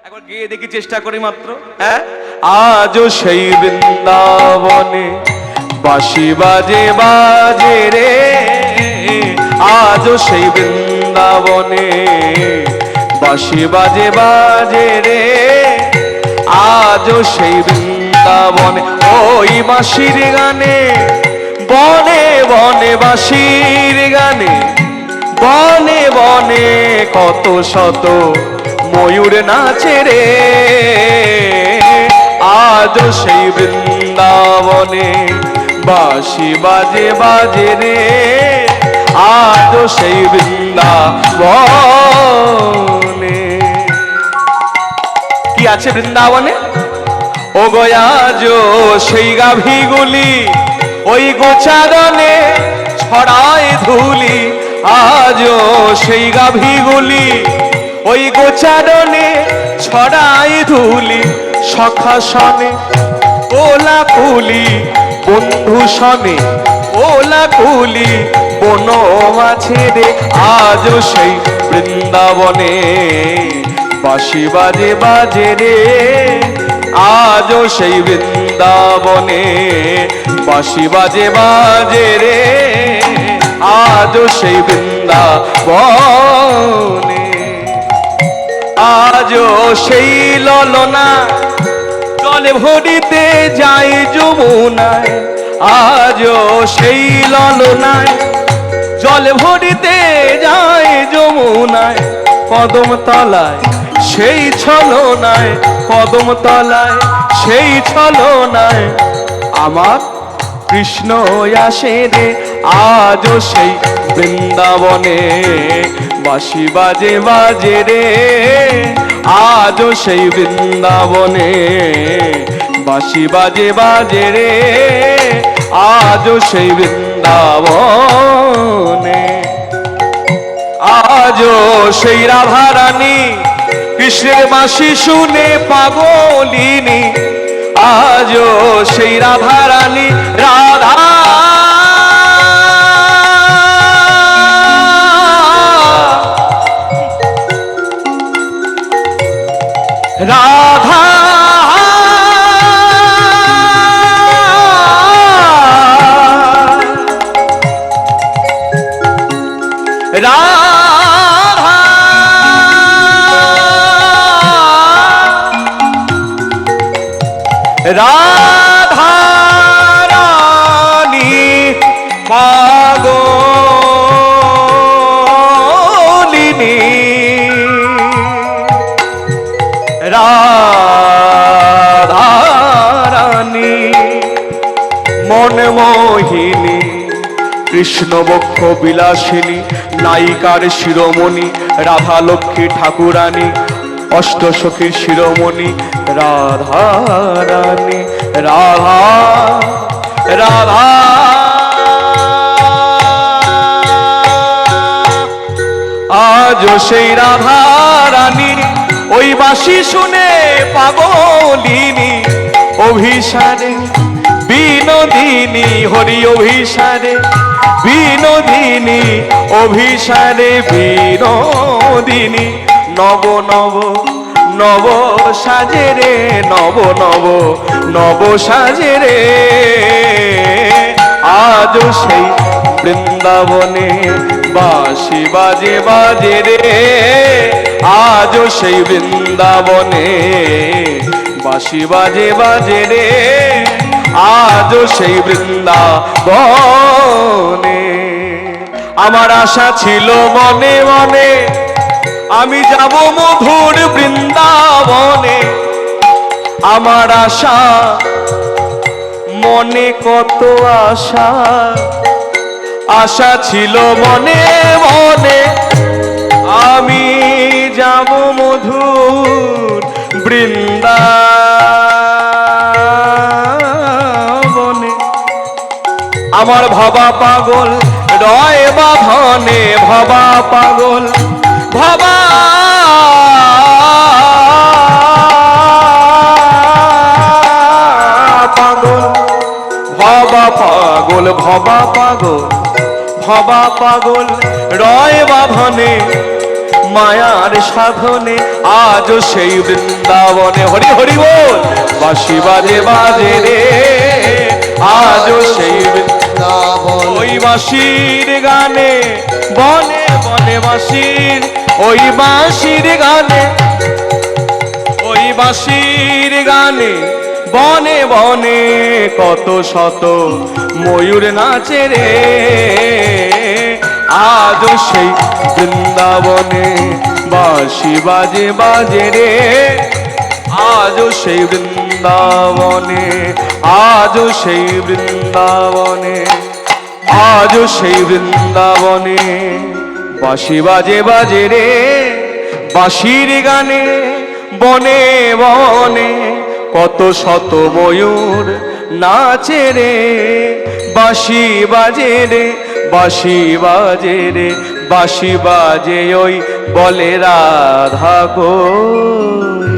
একবার গিয়ে দেখি, চেষ্টা করি মাত্র। হ্যাঁ, আজও সেই বৃন্দাবনে বাঁশি বাজে বাজে রে, আজও সেই বৃন্দাবনে বাঁশি বাজে বাজে রে, আজও সেই বৃন্দাবনে ওই বাঁশির গানে, বনে বনে বাঁশির গানে, বনে বনে কত শত ময়ূর নাচে রে, আজও সেই বৃন্দাবনে বাঁশি বাজে বাজে রে, আজও সেই বৃন্দাবনে। কি আছে বৃন্দাবনে? ও গো আজও সেই গাভীগুলি ওই গোচারণে ছড়ায় ধুলি, আজও সেই গাভীগুলি ওই গোচারণে ছড়ায় ধুলি, সখা সনে ওলা কুলি, বন্ধু সনে ওলা কুলি, বন মাঝে রে, আজও সেই বৃন্দাবনে বাঁশি বাজে বাজে রে, আজও সেই বৃন্দাবনে বাঁশি বাজে বাজে রে, আজও সেই বৃন্দাবনে। আজও সেই ললনা জলে ভরিতে যায় যমুনায়, আজও সেই ললনায় জলে ভরিতে যায় যমুনায়, কদম তলায় সেই ছলনায়, কদম তলায় সেই ছলনায় আমার কৃষ্ণ আসে রে, আজও সেই বৃন্দাবনে বাঁশি বাজে বাজে রে, আজও সেই বৃন্দাবনে বাঁশি বাজে বাজে রে, আজও সেই বৃন্দাবনে। আজও সেই রাধারানী কৃষ্ণের বাঁশি শুনে পাগলিনী, আজও সেই রাধারানী রাধা রাধা রাধা রাধা রানী পাগলিনী, রাধা রানী মনমোহিনী, কৃষ্ণ বক্ষ বিলাসিনী, নায়িকার শিরোমণি, রাধা লক্ষ্মী ঠাকুরানী, অষ্টসখীর শিরোমণি, রাধা রানী, রাধা রাধা। আজও সেই রাধা রানী ওই বাঁশি শুনে পাগলিনী, অভিসারে বিনোদিনী, হরি অভিসারে বিনোদিনী, অভিসারে বিনোদিনী, নব নব নব সাজে রে, নব নব নব সাজে রে, আজও সেই বৃন্দাবনে বাঁশি বাজে বাজে রে, আজও সেই বৃন্দাবনে বাঁশি বাজে বাজে রে, আজও সেই বৃন্দাবনে। আমার আশা ছিল মনে মনে আমি যাব মধুর বৃন্দাবনে, আমার আশা মনে কত আশা, আশা ছিল মনে মনে আমি যাব মধুর বৃন্দাবনে, আমার ভবা পাগল রয় বাঁধনে, ভবা পাগল ভবা পাগল, ভবা পাগল ভবা পাগল ভবা পাগল রয় বাঁধনে, মায়ার সাধনে আজও সেই বৃন্দাবনে হরি হরি বল বাঁশি বাজে বাজে রে আজও সেই বৃন্দাবন ওই বাঁশির গানে বনে বনে বাঁশির ওই বাঁশির গানে ওই বাঁশির গানে বনে বনে কত শত ময়ূর নাচে রে আজও সেই বৃন্দাবনে বাঁশি বাজে বাজে রে আজও সেই বৃন্দাবনে আজও সেই বৃন্দাবনে আজও সেই বৃন্দাবনে বাঁশি বাজে বাজে রে বাঁশির গানে বনে বনে কত শত ময়ূর নাচে রে বাঁশি বাজে রে বাঁশি বাজে রে বাঁশি বাজে ওই বলে রাধা কই